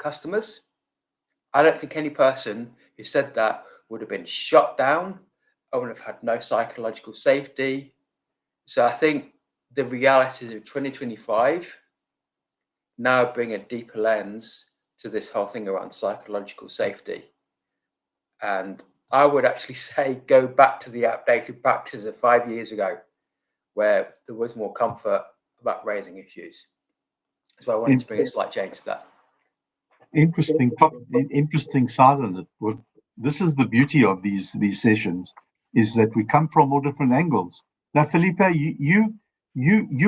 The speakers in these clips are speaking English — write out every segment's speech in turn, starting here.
customers. I don't think any person who said that would have been shot down or would have had no psychological safety. So I think the realities of 2025 now bring a deeper lens to this whole thing around psychological safety. And I would actually say go back to the outdated practices of 5 years ago, where there was more comfort about raising issues. So I wanted to bring a slight change to that. Interesting side on it. This is the beauty of these sessions, is that we come from all different angles. Now, Felipe, you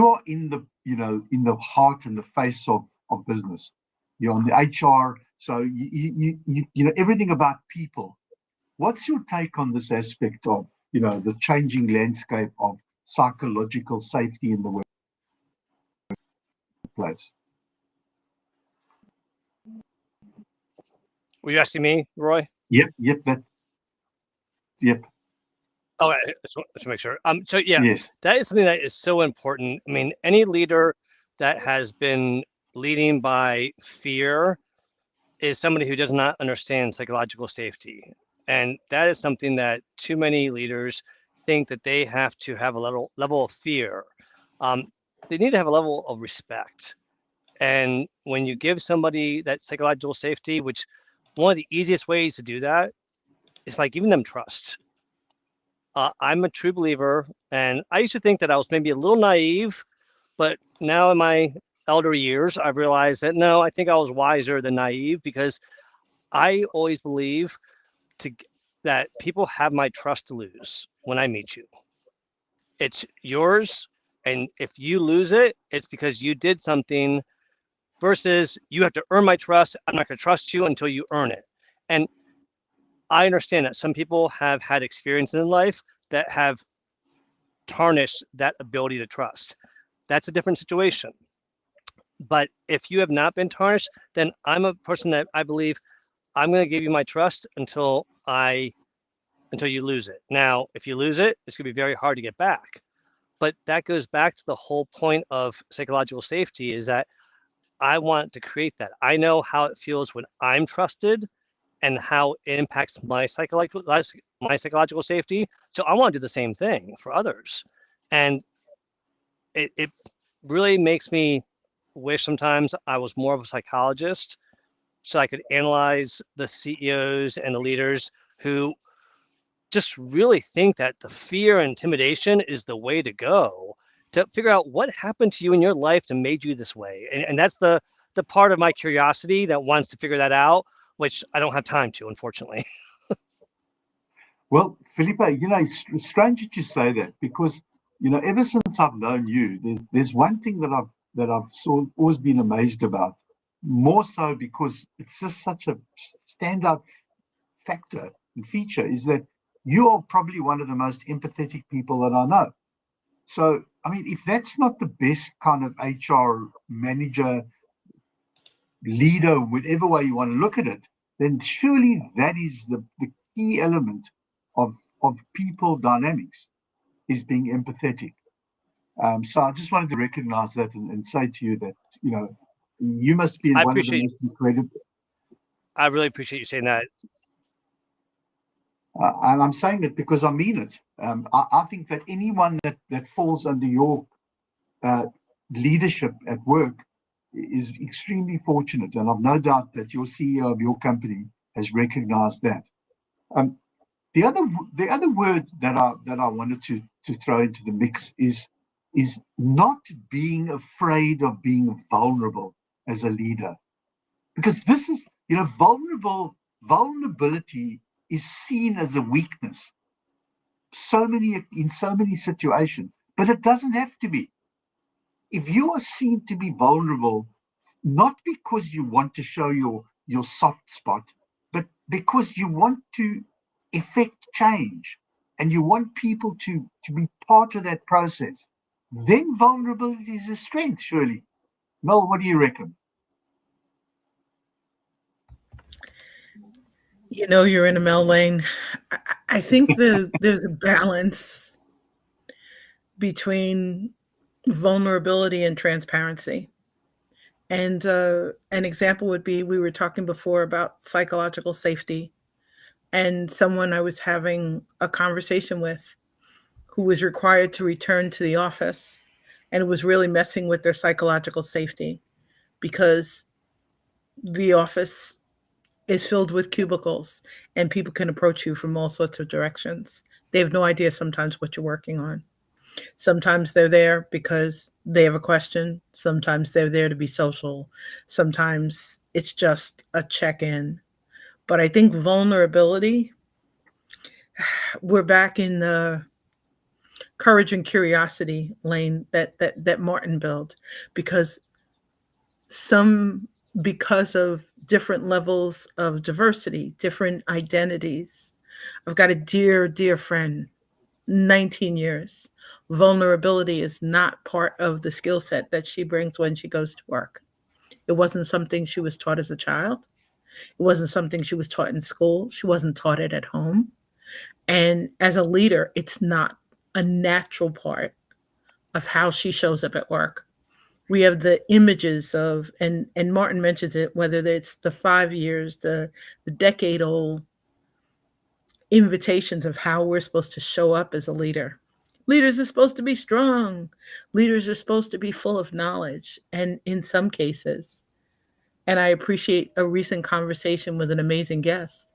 are in the in the heart and the face of business. You're on the HR, so you know everything about people. What's your take on this aspect of the changing landscape of psychological safety in the workplace? Were you asking me, Roy? Yep. Oh, I just want to make sure. So yeah, yes, that is something that is so important. I mean, any leader that has been leading by fear is somebody who does not understand psychological safety. And that is something that too many leaders think that they have to have a level of fear. They need to have a level of respect. And when you give somebody that psychological safety, which one of the easiest ways to do that is by giving them trust. I'm a true believer, and I used to think that I was maybe a little naive, but now in my elder years, I've realized that no, I think I was wiser than naive, because I always believe that people have my trust to lose when I meet you. It's yours, and if you lose it, it's because you did something, versus you have to earn my trust. I'm not going to trust you until you earn it. And I understand that some people have had experiences in life that have tarnished that ability to trust. That's a different situation. But if you have not been tarnished, then I'm a person that I believe I'm going to give you my trust until you lose it. Now, if you lose it, it's going to be very hard to get back. But that goes back to the whole point of psychological safety, is that I want to create that. I know how it feels when I'm trusted and how it impacts my psychological safety. So I want to do the same thing for others. And it really makes me wish sometimes I was more of a psychologist, so I could analyze the CEOs and the leaders who just really think that the fear and intimidation is the way to go, to figure out what happened to you in your life that made you this way. And that's the part of my curiosity that wants to figure that out, which I don't have time to, unfortunately. Well, Felipe, it's strange that you say that, because ever since I've known you, there's one thing that I've always been amazed about, more so because it's just such a standout factor and feature, is that you are probably one of the most empathetic people that I know. So, I mean, if that's not the best kind of HR manager, leader, whatever way you want to look at it, then surely that is the key element of people dynamics, is being empathetic. So I just wanted to recognize that and say to you that, you must be one of the most incredible. I really appreciate you saying that. And I'm saying it because I mean it. I think that anyone that falls under your leadership at work is extremely fortunate, and I've no doubt that your CEO of your company has recognized that. The other word that I wanted to throw into the mix is not being afraid of being vulnerable as a leader, because this is vulnerability is seen as a weakness in so many situations, but it doesn't have to be. If you are seen to be vulnerable, not because you want to show your soft spot, but because you want to effect change and you want people to be part of that process, then vulnerability is a strength, surely. Mel, what do you reckon? You're in a Mel lane. I think there's a balance between vulnerability and transparency. And an example would be we were talking before about psychological safety, and someone I was having a conversation with who was required to return to the office, and it was really messing with their psychological safety because the office is filled with cubicles and people can approach you from all sorts of directions. They have no idea sometimes what you're working on. Sometimes they're there because they have a question. Sometimes they're there to be social. Sometimes it's just a check in. But I think vulnerability, we're back in the courage and curiosity lane that Martin built because some because of different levels of diversity, different identities. I've got a dear friend, 19 years. Vulnerability is not part of the skill set that she brings when she goes to work. It wasn't something she was taught as a child. It wasn't something she was taught in school. She wasn't taught it at home. And as a leader, it's not a natural part of how she shows up at work. We have the images of, and Martin mentions it, whether it's the 5 years, the decade old invitations of how we're supposed to show up as a leader. Leaders are supposed to be strong. Leaders are supposed to be full of knowledge. And in some cases, and I appreciate a recent conversation with an amazing guest,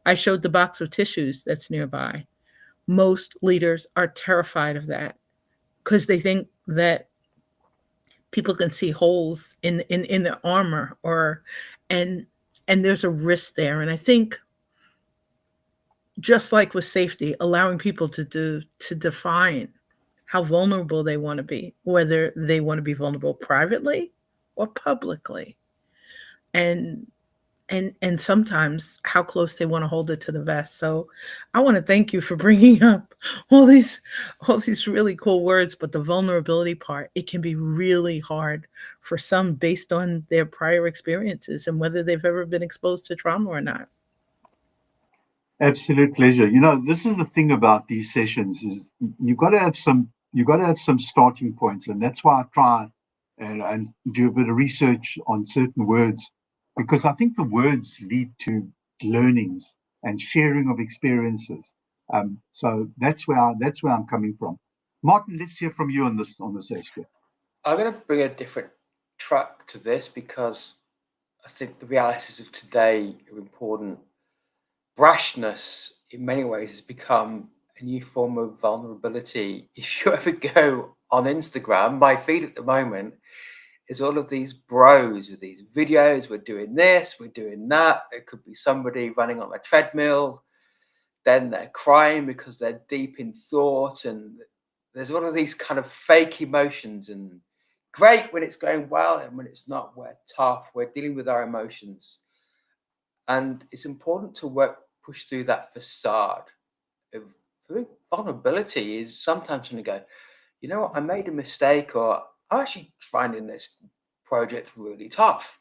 I showed the box of tissues that's nearby. Most leaders are terrified of that because they think that people can see holes in the armor or and and there's a risk there. And I think just like with safety, allowing people to define how vulnerable they want to be, whether they want to be vulnerable privately or publicly, and and sometimes how close they want to hold it to the vest. So I want to thank you for bringing up all these really cool words, but the vulnerability part, it can be really hard for some based on their prior experiences and whether they've ever been exposed to trauma or not. Absolute pleasure. You know, this is the thing about these sessions is you got to have some starting points, and that's why I try and do a bit of research on certain words because I think the words lead to learnings and sharing of experiences. So that's where I'm coming from. Martin, let's hear from you on this aspect. I'm going to bring a different track to this because I think the realities of today are important. Brashness, in many ways, has become a new form of vulnerability. If you ever go on Instagram, my feed at the moment is all of these bros with these videos. We're doing this, we're doing that. It could be somebody running on a treadmill, then they're crying because they're deep in thought, and there's all of these kind of fake emotions. And great when it's going well, and when it's not, we're tough. We're dealing with our emotions, and it's important to push through that facade of vulnerability. Is sometimes when you go, you know what, I made a mistake, or I'm actually finding this project really tough.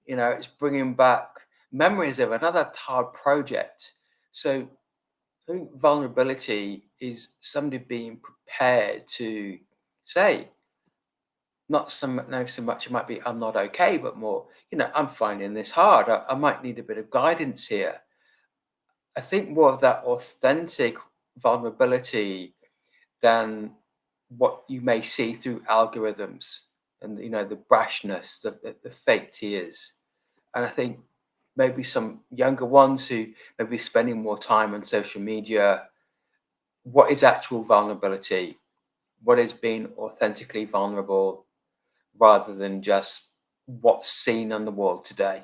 It's bringing back memories of another hard project. So I think vulnerability is somebody being prepared to say, not so much it might be I'm not okay, but more, I'm finding this hard. I might need a bit of guidance here. I think more of that authentic vulnerability than what you may see through algorithms and the brashness, the fake tears. And I think maybe some younger ones who may be spending more time on social media, what is actual vulnerability? What is being authentically vulnerable rather than just what's seen on the wall today?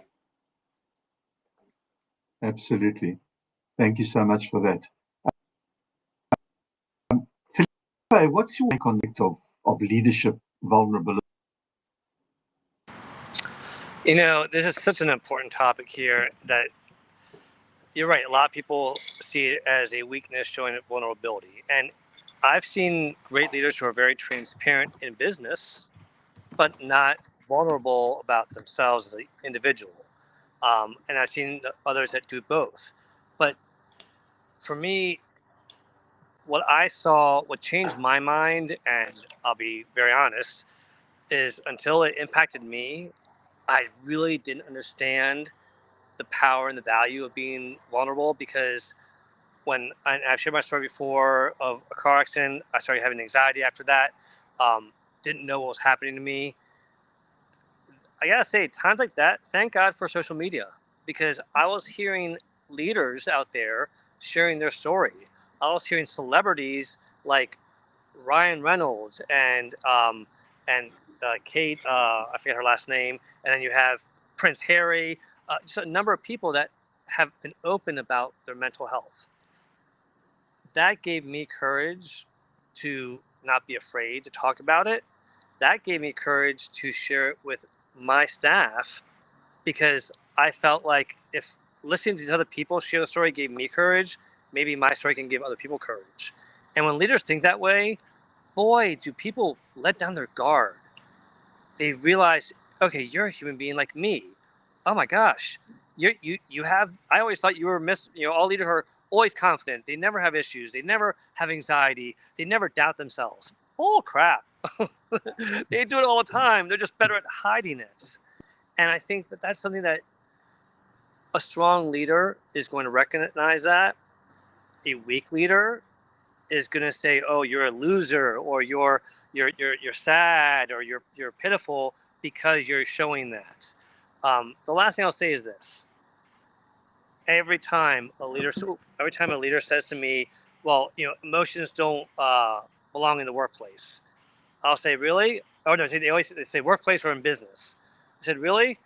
Absolutely. Thank you so much for that. Felipe, what's your take on the of leadership vulnerability? This is such an important topic here that you're right. A lot of people see it as a weakness showing vulnerability. And I've seen great leaders who are very transparent in business, but not vulnerable about themselves as an individual. And I've seen others that do both. But for me, what changed my mind, and I'll be very honest, is until it impacted me, I really didn't understand the power and the value of being vulnerable, because when I've shared my story before of a car accident, I started having anxiety after that. Didn't know what was happening to me. I gotta say, times like that, thank God for social media, because I was hearing leaders out there sharing their story. I was hearing celebrities like Ryan Reynolds and Kate, I forget her last name, and then you have Prince Harry, just a number of people that have been open about their mental health. That gave me courage to not be afraid to talk about it. That gave me courage to share it with my staff, because I felt like if listening to these other people share the story gave me courage, maybe my story can give other people courage. And when leaders think that way, boy, do people let down their guard. They realize, okay, you're a human being like me. Oh my gosh, you have. I always thought you were all leaders are always confident. They never have issues. They never have anxiety. They never doubt themselves. Oh crap, they do it all the time. They're just better at hiding it. And I think that that's something that a strong leader is going to recognize. That a weak leader is going to say, "Oh, you're a loser," or you're sad, or you're pitiful because you're showing that. The last thing I'll say is this: every time a leader says to me, "Well, emotions don't belong in the workplace," I'll say, "Really?" Oh no, they say workplace or in business. I said, "Really?"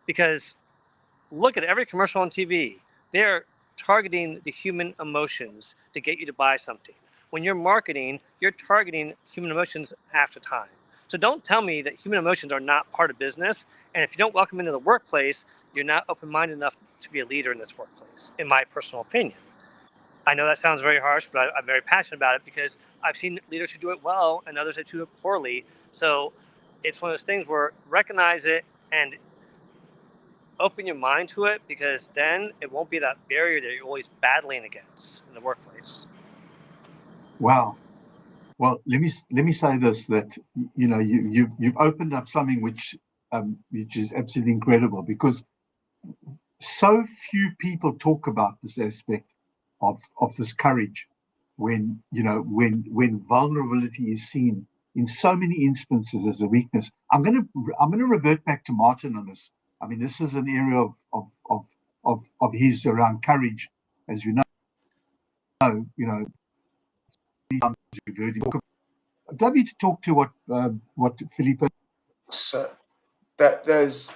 Because look at every commercial on TV. They're targeting the human emotions to get you to buy something. When you're marketing, you're targeting human emotions half the time. So don't tell me that human emotions are not part of business. And if you don't welcome into the workplace, you're not open-minded enough to be a leader in this workplace, in my personal opinion. I know that sounds very harsh, but I'm very passionate about it, because I've seen leaders who do it well and others that do it poorly. So it's one of those things where recognize it and open your mind to it, because then it won't be that barrier that you're always battling against in the workplace. Wow. Well, let me say this, that you've opened up something which is absolutely incredible, because so few people talk about this aspect of this courage when vulnerability is seen in so many instances as a weakness. I'm going to revert back to Martin on this. I mean, this is an area of his around courage, as you know. We've heard him talk about. I'd love you to talk to what Filippo. So that there's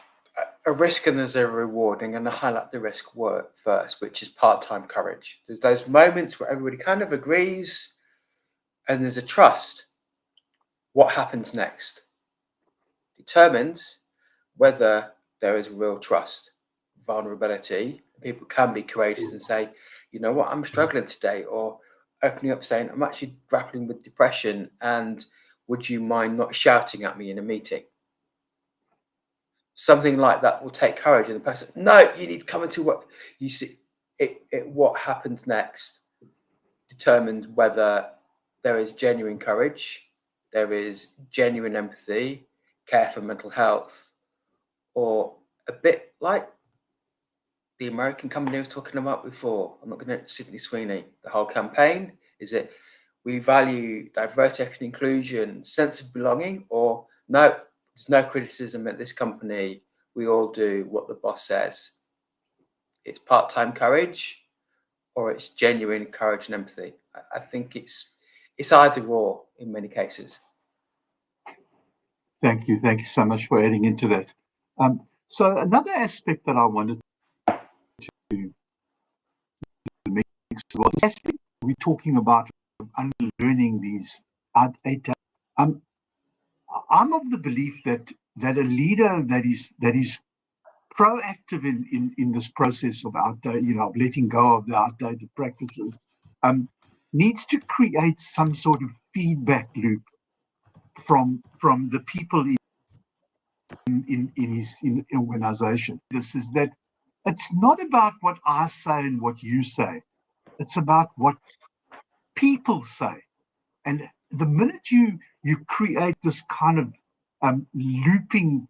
a risk and there's a reward. I'm going to highlight the risk first, which is part-time courage. There's those moments where everybody kind of agrees and there's a trust. What happens next determines whether there is real trust, vulnerability. People can be courageous and say, you know what, I'm struggling today, or opening up saying, I'm actually grappling with depression, and would you mind not shouting at me in a meeting? Something like that will take courage, and the person, no, you need to come into work. You see, what happens next determines whether there is genuine courage, there is genuine empathy, care for mental health, or a bit like the American company I was talking about before. I'm not going to Sydney Sweeney. The whole campaign is it we value diversity, equity, inclusion, sense of belonging, or no, there's no criticism at this company. We all do what the boss says. It's part-time courage, or it's genuine courage and empathy. I think it's either or in many cases. Thank you so much for adding into that. So another aspect that I wanted to mix was the aspect we're talking about unlearning these outdated. I'm of the belief that a leader that is proactive in this process of of letting go of the outdated practices, needs to create some sort of feedback loop from the people in his organization. This is that it's not about what I say and what you say. It's about what people say. And the minute you create this kind of looping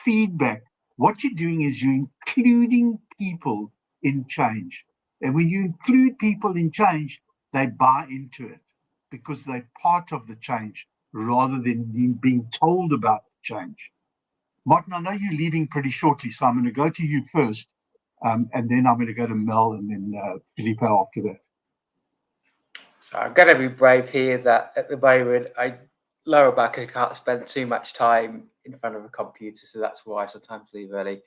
feedback, what you're doing is you're including people in change. And when you include people in change, they buy into it because they're part of the change rather than being told about the change. Martin, I know you're leaving pretty shortly, so I'm going to go to you first, and then I'm going to go to Mel and then Felipe after that. So I'm going to be brave here that at the moment I lower back and can't spend too much time in front of a computer, so that's why I sometimes leave early.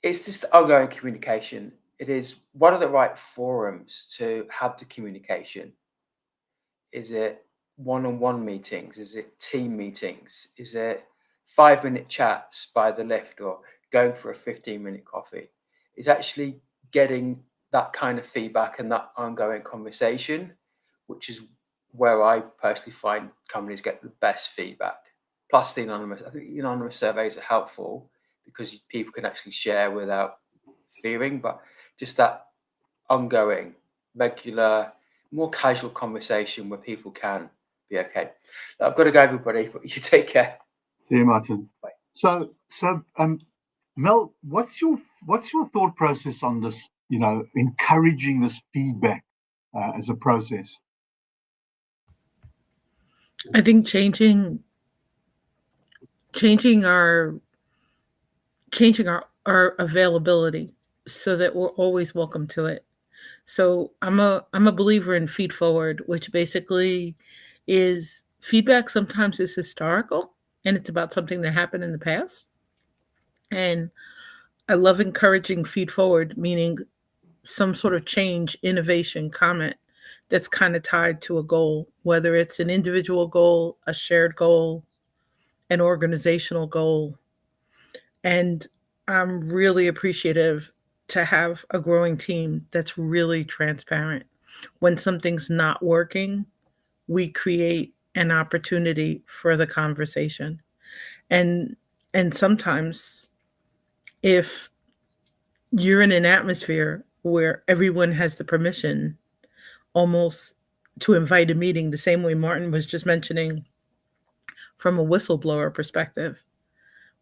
It's just ongoing communication. It is, what are the right forums to have the communication? Is it one-on-one meetings? Is it team meetings? Is it 5-minute chats by the lift or going for a 15-minute coffee? It's actually getting that kind of feedback and that ongoing conversation, which is where I personally find companies get the best feedback. Plus the anonymous, I think the anonymous surveys are helpful because people can actually share without fearing, but just that ongoing, regular, more casual conversation where people can be okay. I've got to go, everybody, but you take care. See you, Martin. Bye. So, Mel, what's your thought process on this? Encouraging this feedback as a process. I think changing our availability so that we're always welcome to it. So I'm a believer in feed forward, which basically is feedback sometimes is historical and it's about something that happened in the past. And I love encouraging feed forward, meaning some sort of change, innovation, comment that's kind of tied to a goal, whether it's an individual goal, a shared goal, an organizational goal. And I'm really appreciative to have a growing team that's really transparent. When something's not working, we create an opportunity for the conversation. And sometimes if you're in an atmosphere where everyone has the permission almost to invite a meeting, the same way Martin was just mentioning from a whistleblower perspective,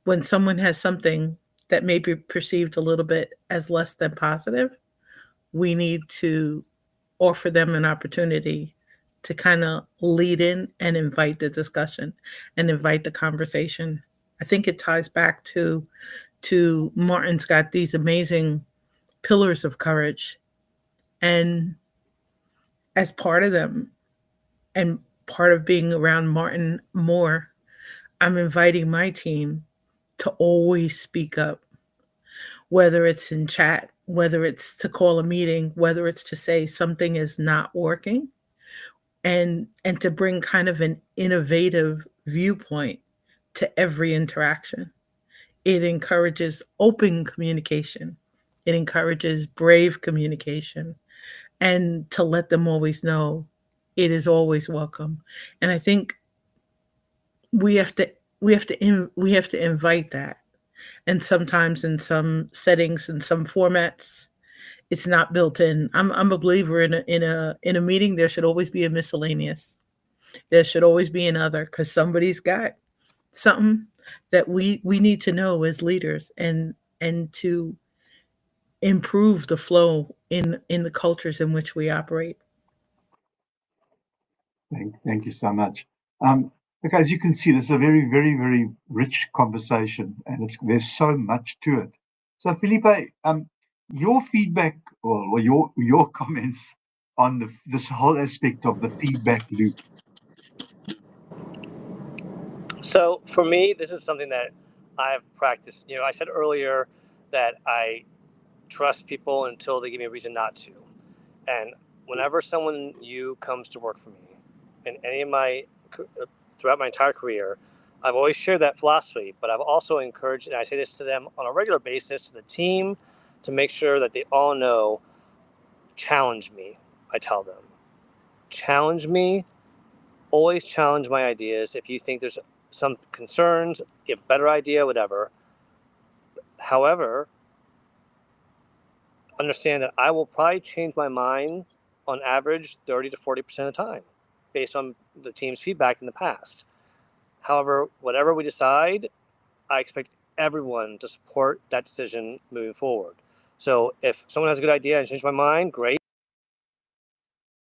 when someone has something that may be perceived a little bit as less than positive, we need to offer them an opportunity to kind of lead in and invite the discussion and invite the conversation. I think it ties back to Martin's got these amazing pillars of courage, and as part of them and part of being around Martin more, I'm inviting my team to always speak up, whether it's in chat, whether it's to call a meeting, whether it's to say something is not working, and to bring kind of an innovative viewpoint to every interaction. It encourages open communication. It encourages brave communication, and to let them always know it is always welcome. And I think we have to invite that. And sometimes in some settings, in some formats, it's not built in. I'm a believer in a meeting. There should always be a miscellaneous. There should always be another, because somebody's got something that we need to know as leaders, and to improve the flow in the cultures in which we operate. Thank you so much. Okay, as you can see, this is a very, very, very rich conversation, and there's so much to it. So, Felipe, your feedback or your comments on this whole aspect of the feedback loop. So for me, this is something that I've practiced. I said earlier that I trust people until they give me a reason not to. And whenever someone new comes to work for me, in any of throughout my entire career, I've always shared that philosophy, but I've also encouraged, and I say this to them on a regular basis, to the team, to make sure that they all know, challenge me. I tell them, challenge me, always challenge my ideas. If you think there's some concerns, you have a better idea, whatever. However, understand that I will probably change my mind on average 30 to 40% of the time based on the team's feedback in the past. However, whatever we decide, I expect everyone to support that decision moving forward. So if someone has a good idea and change my mind, great.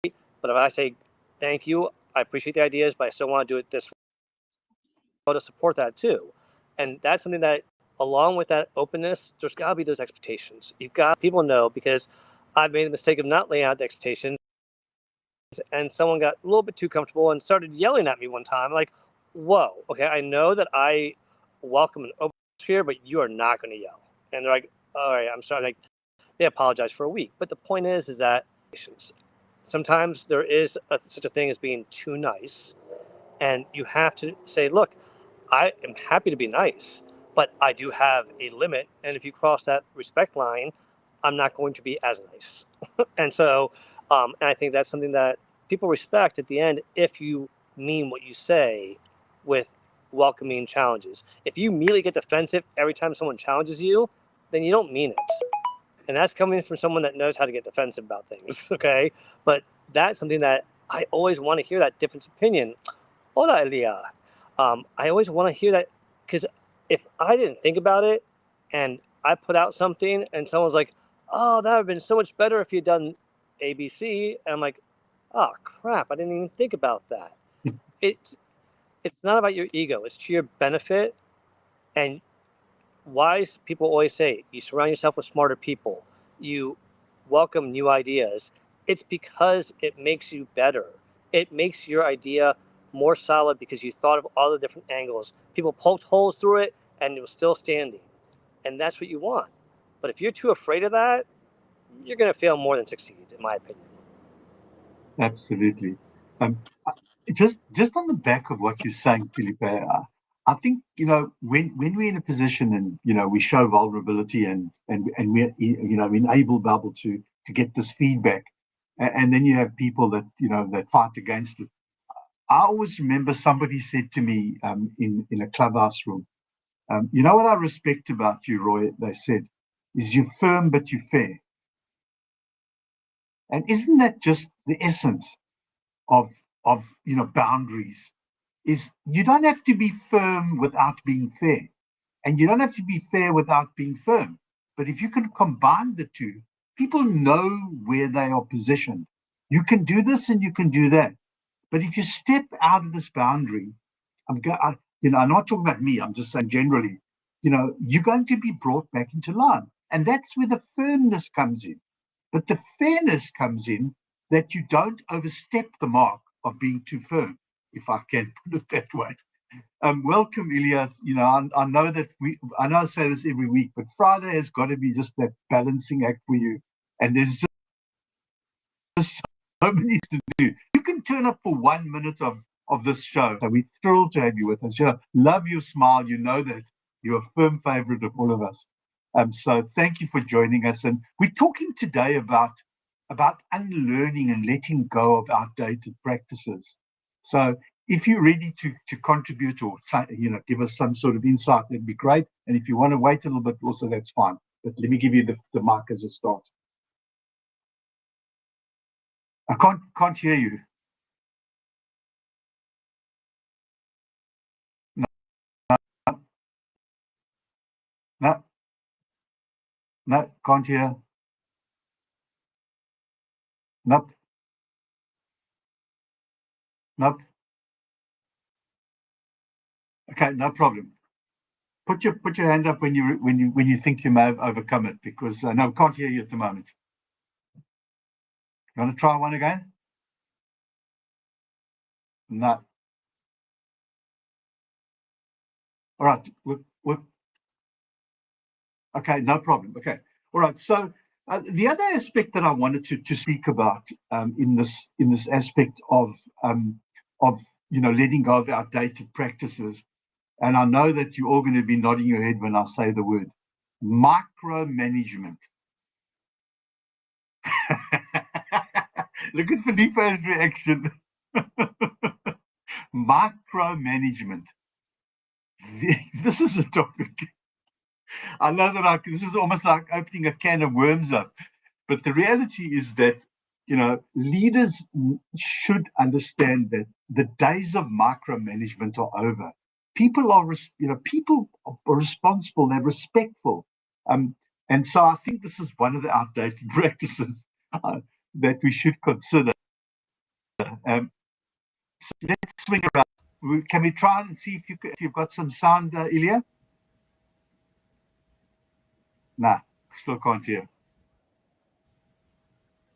But if I say thank you, I appreciate the ideas, but I still want to do it this way, to support that too. And that's something that, along with that openness, there's got to be those expectations. You've got people know, because I've made the mistake of not laying out the expectations, and someone got a little bit too comfortable and started yelling at me one time. Like, whoa, okay, I know that I welcome an open atmosphere, but you are not going to yell. And they're like, all right, I'm sorry. Like, they apologize for a week. But the point is that sometimes there is such a thing as being too nice, and you have to say, look, I am happy to be nice, but I do have a limit, and if you cross that respect line, I'm not going to be as nice. And so, and I think that's something that people respect at the end if you mean what you say with welcoming challenges. If you immediately get defensive every time someone challenges you, then you don't mean it. And that's coming from someone that knows how to get defensive about things, okay? But that's something that I always want to hear, that different opinion. Hola, Elia. I always want to hear that, because if I didn't think about it and I put out something and someone's like, oh, that would have been so much better if you'd done ABC. And I'm like, oh, crap, I didn't even think about that. It's, it's not about your ego. It's to your benefit. And wise people always say, you surround yourself with smarter people. You welcome new ideas. It's because it makes you better. It makes your idea more solid because you thought of all the different angles. People poked holes through it and it was still standing. And that's what you want. But if you're too afraid of that, you're going to fail more than succeed, in my opinion. Absolutely. Um, just on the back of what you're saying, Felipe, I think, when we're in a position and, we show vulnerability and we enable Bubble to get this feedback, and then you have people that, that fight against it. I always remember somebody said to me, in a clubhouse room, you know what I respect about you, Roy, they said, is you're firm, but you're fair. And isn't that just the essence of boundaries? Is you don't have to be firm without being fair, and you don't have to be fair without being firm. But if you can combine the two, people know where they are positioned. You can do this and you can do that. But if you step out of this boundary, I'm not talking about me, I'm just saying generally, you're going to be brought back into line. And that's where the firmness comes in. But the fairness comes in that you don't overstep the mark of being too firm, if I can put it that way. Welcome, Ilya. I know that I know I say this every week, but Friday has got to be just that balancing act for you. And there's just so many to do. You can turn up for 1 minute of this show. So we're thrilled to have you with us. Love your smile. You know that you're a firm favorite of all of us. So thank you for joining us. And we're talking today about unlearning and letting go of outdated practices. So if you're ready to contribute or give us some sort of insight, that'd be great. And if you want to wait a little bit, also that's fine. But let me give you the mic as a start. I can't hear you. No, can't hear. Nope. Okay, no problem. Put your hand up when you think you may have overcome it, because no, I can't hear you at the moment. You want to try one again? No. All right. Okay, no problem. Okay. All right. So the other aspect that I wanted to speak about in this aspect of letting go of outdated practices, and I know that you're all going to be nodding your head when I say the word micromanagement. Look at Felipe's reaction. Micromanagement. This is a topic. I know that this is almost like opening a can of worms up, but the reality is that leaders should understand that the days of micromanagement are over. people are responsible. They're respectful. And so I think this is one of the outdated practices that we should consider. So let's swing around. Can we try and see if you've got some sound, Ilya? Nah, still can't hear.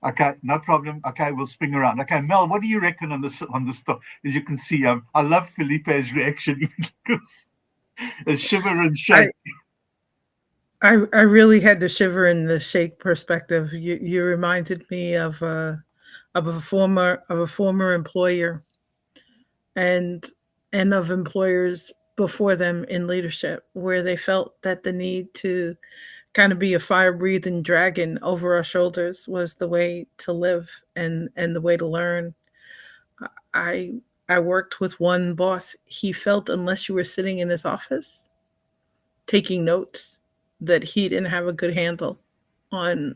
Okay, no problem. Okay, we'll spring around. Okay, Mel, what do you reckon on this stuff? As you can see, I love Felipe's reaction because a shiver and shake. I really had the shiver and the shake perspective. You reminded me of a former employer and of employers before them in leadership, where they felt that the need to kind of be a fire breathing dragon over our shoulders was the way to live and the way to learn. I I worked with one boss. He felt unless you were sitting in his office taking notes that he didn't have a good handle on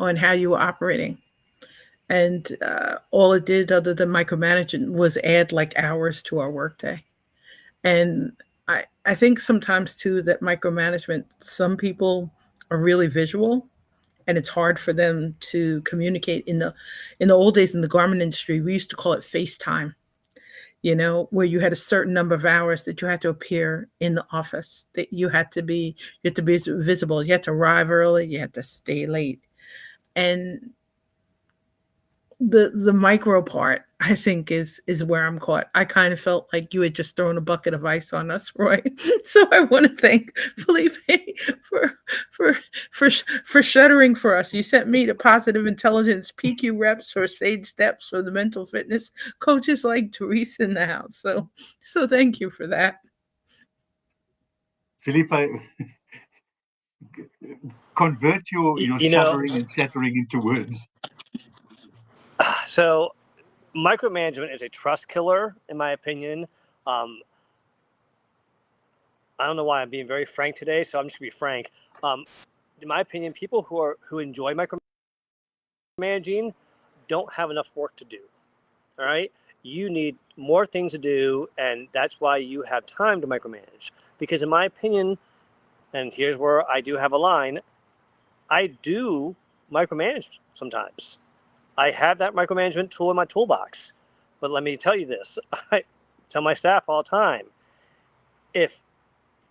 how you were operating. And all it did, other than micromanaging, was add like hours to our workday. And I think sometimes too that micromanagement, some people are really visual and it's hard for them to communicate. In the old days in the garment industry, we used to call it FaceTime, where you had a certain number of hours that you had to appear in the office, that you had to be visible, you had to arrive early, you had to stay late. And the micro part, I think, is where I'm caught. I kind of felt like you had just thrown a bucket of ice on us, Roy. So I want to thank Felipe for for shuddering for us. You sent me to Positive Intelligence PQ reps for Sage Steps for the mental fitness coaches like Teresa in the house. So thank you for that. Felipe, convert your shuddering and shattering into words. So micromanagement is a trust killer, in my opinion. I don't know why I'm being very frank today, so I'm just gonna be frank. In my opinion, people who enjoy micromanaging don't have enough work to do. All right, you need more things to do, and that's why you have time to micromanage. Because in my opinion, and here's where I do have a line, I do micromanage sometimes. I have that micromanagement tool in my toolbox. But let me tell you this, I tell my staff all the time, if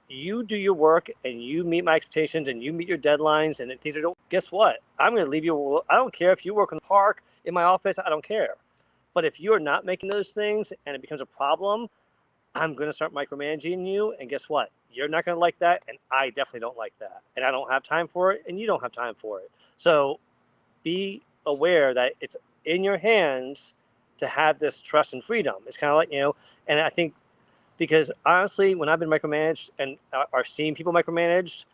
you do your work and you meet my expectations and you meet your deadlines and things are, guess what? I'm going to leave you. I don't care if you work in the park, in my office, I don't care. But if you are not making those things and it becomes a problem, I'm going to start micromanaging you. And guess what? You're not going to like that. And I definitely don't like that. And I don't have time for it. And you don't have time for it. So be aware that it's in your hands to have this trust and freedom. It's kind of like, and I think because honestly, when I've been micromanaged and are seeing people micromanaged,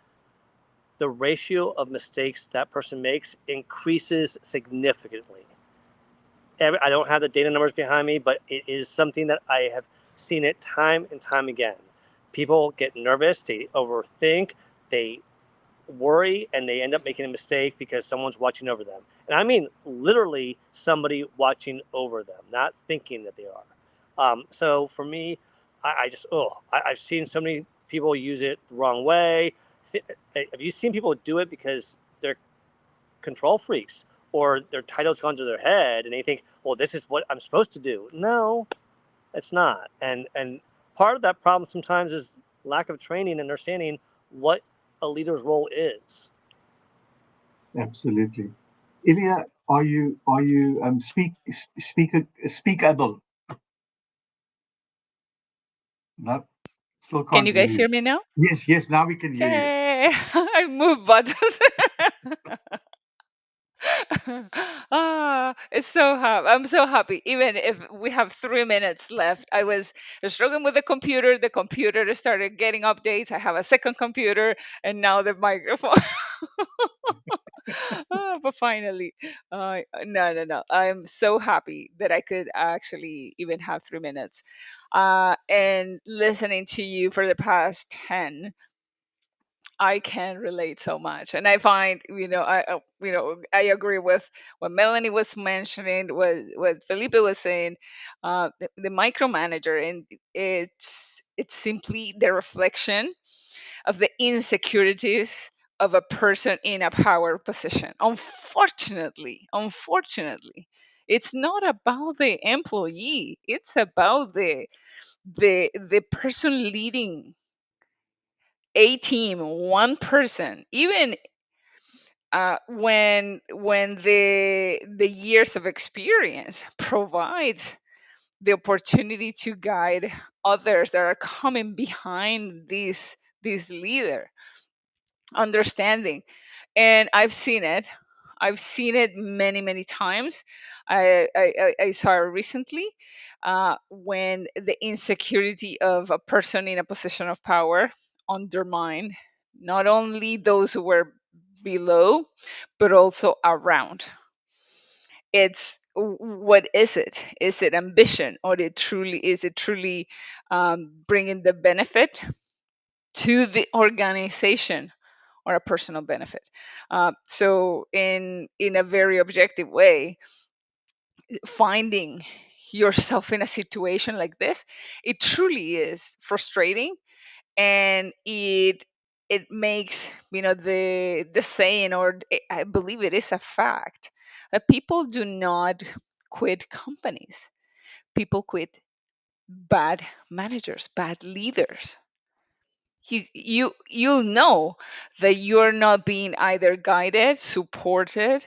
the ratio of mistakes that person makes increases significantly. I don't have the data numbers behind me, but it is something that I have seen it time and time again. People get nervous, they overthink, they worry, and they end up making a mistake because someone's watching over them. And I mean literally somebody watching over them, not thinking that they are. So for me, I've seen so many people use it the wrong way. Have you seen people do it because they're control freaks or their title's gone to their head and they think, well, this is what I'm supposed to do? No, it's not. And part of that problem sometimes is lack of training and understanding what a leader's role is. Absolutely. Ilya, are you speakable? No, still can't Can you guys hear hear you. me now? Yes, now we can hear you. Yay! I moved buttons. It's so happy. I'm so happy. Even if we have 3 minutes left, I was struggling with the computer. The computer started getting updates. I have a second computer, and now the microphone. But finally, no. I'm so happy that I could actually even have 3 minutes. And listening to you for the past 10, I can relate so much, and I find, I agree with what Melanie was mentioning, what Felipe was saying. The micromanager, and it's simply the reflection of the insecurities of a person in a power position. Unfortunately, it's not about the employee. It's about the person leading a team, one person. Even when the years of experience provides the opportunity to guide others that are coming behind this leader, understanding. And I've seen it many times. I saw it recently, when the insecurity of a person in a position of power undermined not only those who were below, but also around. What is it? Is it ambition, or is it truly bringing the benefit to the organization, or a personal benefit? So, in a very objective way, finding yourself in a situation like this, it truly is frustrating, and it makes, the saying, or I believe it is a fact, that people do not quit companies. People quit bad managers, bad leaders. You'll know that you're not being either guided, supported,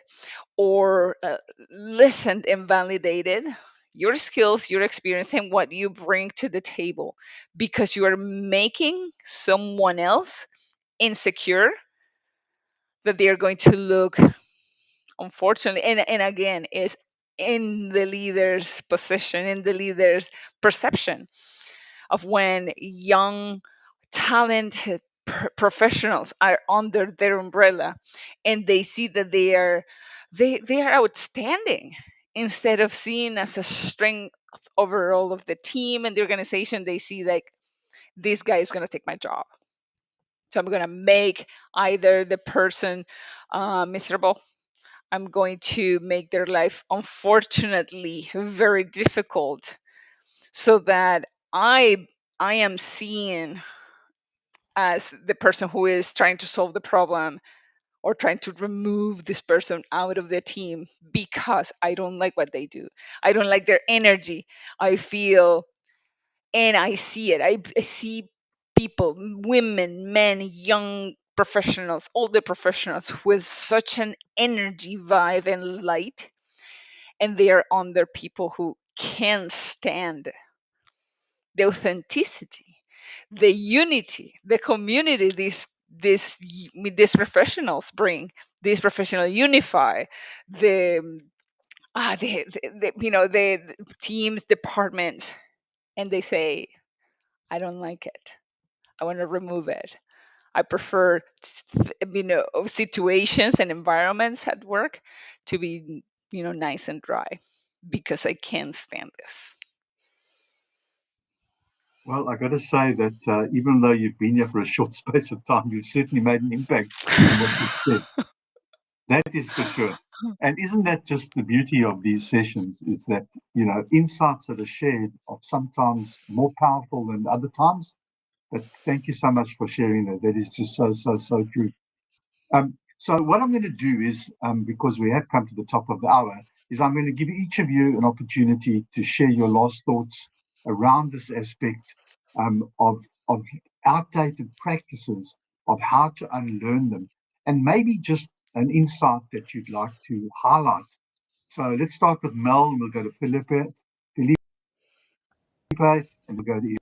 or listened and validated, your skills, your experience, and what you bring to the table, because you are making someone else insecure, that they are going to look, unfortunately, and again, is in the leader's position, in the leader's perception, of when young, talented professionals are under their umbrella, and they see that they are outstanding, instead of seeing as a strength overall of the team and the organization. They see, like, this guy is going to take my job, so I'm going to make either the person miserable. I'm going to make their life, unfortunately, very difficult, so that I am seen as the person who is trying to solve the problem, or trying to remove this person out of the team, because I don't like what they do. I don't like their energy. I feel, and I see it. I see people, women, men, young professionals, older professionals, with such an energy, vibe, and light, and they are under people who can't stand the authenticity, the unity, the community these professionals bring. These professionals unify the the teams, departments, and they say, I don't like it. I want to remove it. I prefer situations and environments at work to be nice and dry, because I can't stand this. Well, I got to say that even though you've been here for a short space of time, you've certainly made an impact in what you've said. That is for sure. And isn't that just the beauty of these sessions? Is that insights that are shared are sometimes more powerful than other times. But thank you so much for sharing that. That is just so true. So what I'm going to do is, because we have come to the top of the hour, is I'm going to give each of you an opportunity to share your last thoughts around this aspect of outdated practices, of how to unlearn them, and maybe just an insight that you'd like to highlight. So let's start with Mel, and we'll go to Felipe, and we'll go to.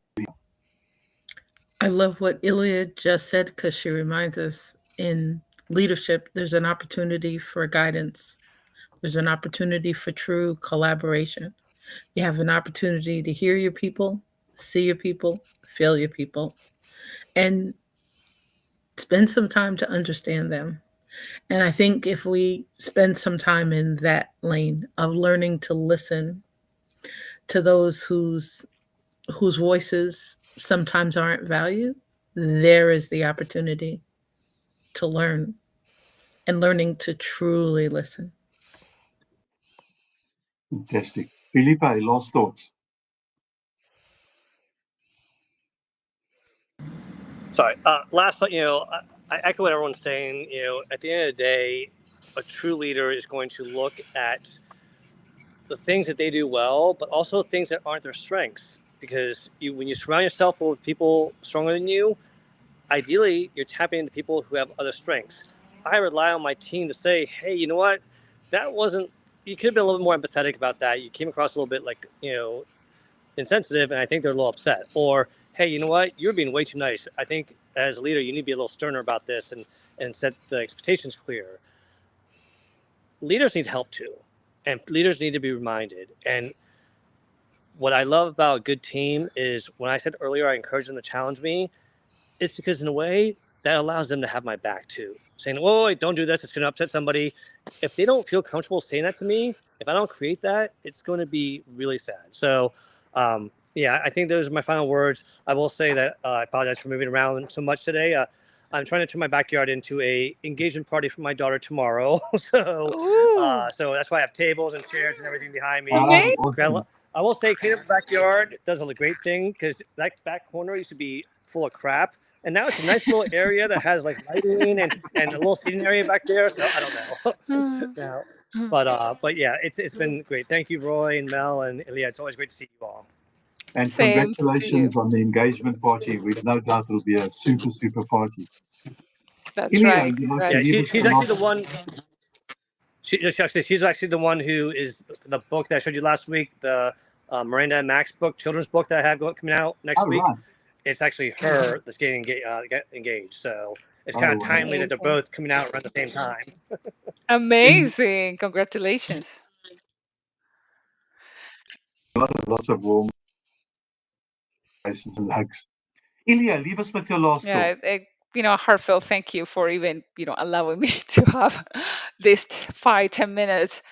I love what Ilya just said, because she reminds us, in leadership, there's an opportunity for guidance, there's an opportunity for true collaboration. You have an opportunity to hear your people, see your people, feel your people, and spend some time to understand them. And I think if we spend some time in that lane of learning to listen to those whose voices sometimes aren't valued, there is the opportunity. to learn and learning to truly listen. Fantastic. Felipe, last thoughts. Sorry. Last, I echo what everyone's saying. At the end of the day, a true leader is going to look at the things that they do well, but also things that aren't their strengths. Because when you surround yourself with people stronger than you, ideally you're tapping into people who have other strengths. I rely on my team to say, hey, you know what? That wasn't. You could have been a little more empathetic about that. You came across a little bit like insensitive, and I think they're a little upset. Or hey, you know what? You're being way too nice. I think as a leader, you need to be a little sterner about this and set the expectations clear. Leaders need help too, and leaders need to be reminded. And what I love about a good team is when I said earlier I encourage them to challenge me, it's because in a way that allows them to have my back too. Saying, "Whoa, wait, don't do this. It's going to upset somebody." If they don't feel comfortable saying that to me, if I don't create that, it's going to be really sad. So, yeah, I think those are my final words. I will say that I apologize for moving around so much today. I'm trying to turn my backyard into a engagement party for my daughter tomorrow. so, Ooh, so that's why I have tables and chairs and everything behind me. amazing. Awesome. I will say, clean up the backyard does a great thing because that back corner used to be full of crap, and now it's a nice little area that has like lighting and a little seating area back there. So I don't know. now, but yeah, it's been great. Thank you, Roy and Mel and Ilya. It's always great to see you all. And Same to you. congratulations on the engagement party. We've no doubt it'll be a super, super party. That's Ilya, right. you want to Yeah, leave us she's the actually last. the one. She's actually the one who is the book that I showed you last week, the Miranda and Max book, children's book that I have coming out next Oh, week. right. It's actually her that's getting engaged. So it's kind Oh, of wow. timely that they're Amazing. both coming out around the same time. Amazing. Congratulations. Lots of warm faces and hugs. Ilya, leave us with your last thought. Yeah, heartfelt thank you for even, allowing me to have this 5, 10 minutes,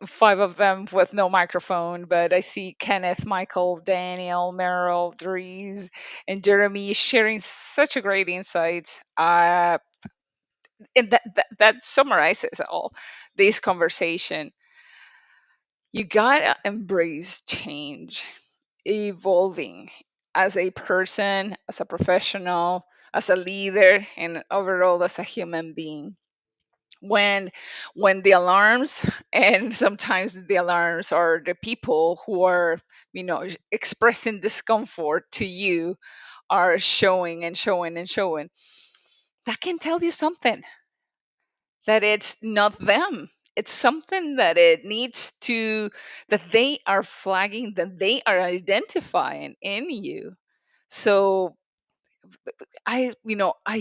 five of them with no microphone. But I see Kenneth, Michael, Daniel, Meryl, Dries, and Jeremy sharing such a great insight. And that summarizes all this conversation. You gotta embrace change, evolving as a person, as a professional, as a leader, and overall as a human being. When when the alarms, and sometimes the alarms are the people who are, expressing discomfort to you, are showing and showing and showing, that can tell you something, that it's not them. It's something that it needs to, that they are flagging, that they are identifying in you. So I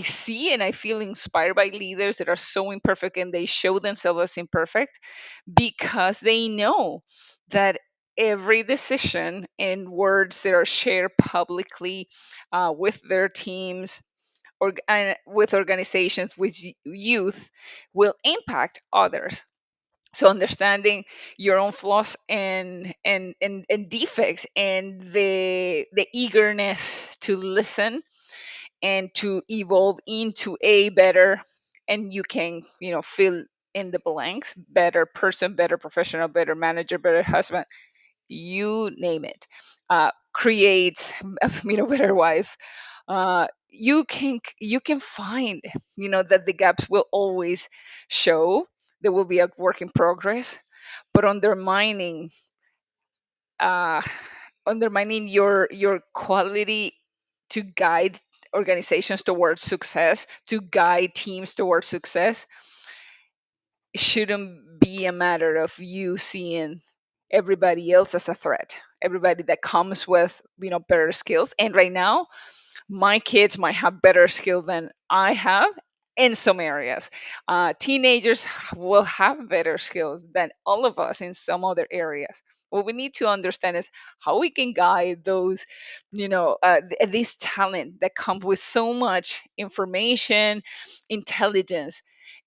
see and I feel inspired by leaders that are so imperfect and they show themselves as imperfect because they know that every decision and words that are shared publicly with their teams or and with organizations, with youth, will impact others. So understanding your own flaws and defects, and the eagerness to listen and to evolve into a better, and you can, fill in the blanks, better person, better professional, better manager, better husband, you name it, create better wife. You can find, that the gaps will always show. There will be a work in progress, but uh undermining your quality to guide organizations towards success, to guide teams towards success, it shouldn't be a matter of you seeing everybody else as a threat, everybody that comes with, better skills. And right now, my kids might have better skill than I have in some areas. Teenagers will have better skills than all of us in some other areas. What we need to understand is how we can guide those, this talent that comes with so much information, intelligence,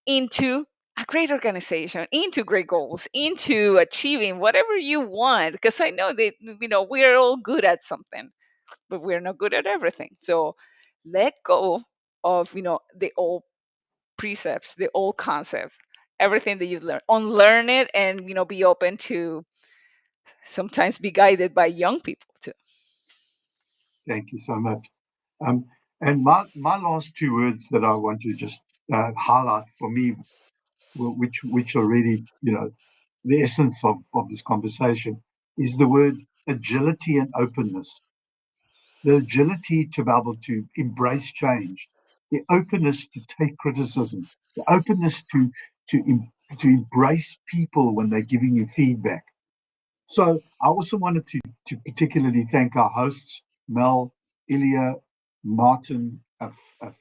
into a great organization, into great goals, into achieving whatever you want. Because I know that, we are all good at something, but we're not good at everything. So let go of, the old precepts, the old concept, everything that you've learned, unlearn it, and be open to sometimes be guided by young people too. Thank you so much. And my last two words that I want to just highlight for me, which are really, the essence of this conversation, is the word agility and openness. The agility to be able to embrace change, the openness to take criticism, the openness to embrace people when they're giving you feedback. So I also wanted to particularly thank our hosts, Mel, Ilya, Martin,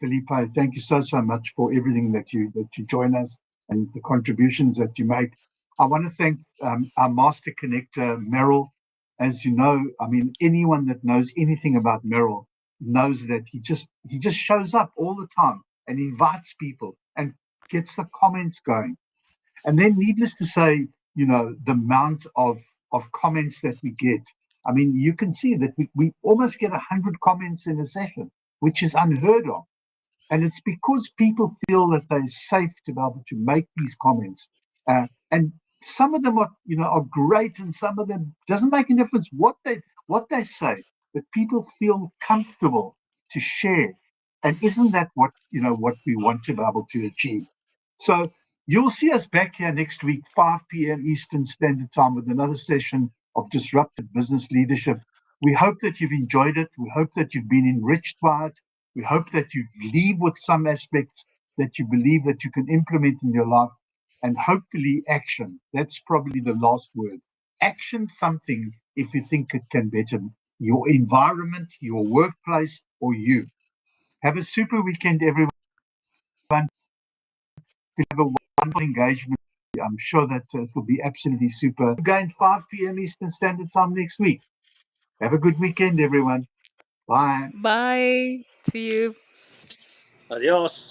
Felipe. Thank you so much for everything that you join us and the contributions that you make. I want to thank our master connector, Merrill. As you know, I mean, anyone that knows anything about Merrill knows that he just shows up all the time and invites people and gets the comments going. And then, needless to say, the amount of comments that we get. I mean, you can see that we almost get 100 comments in a session, which is unheard of. And it's because people feel that they're safe to be able to make these comments. And some of them are great, and some of them doesn't make a difference what they say, but people feel comfortable to share. And isn't that what we want to be able to achieve? So you'll see us back here next week, 5 p.m. Eastern Standard Time, with another session of Disruptive Business Leadership. We hope that you've enjoyed it. We hope that you've been enriched by it. We hope that you leave with some aspects that you believe that you can implement in your life, and hopefully action. That's probably the last word. Action something if you think it can better your environment, your workplace, or you. Have a super weekend, everyone. Have a wonderful engagement. I'm sure that it will be absolutely super. Again, 5 p.m. Eastern Standard Time next week. Have a good weekend, everyone. Bye. Bye to you. Adios.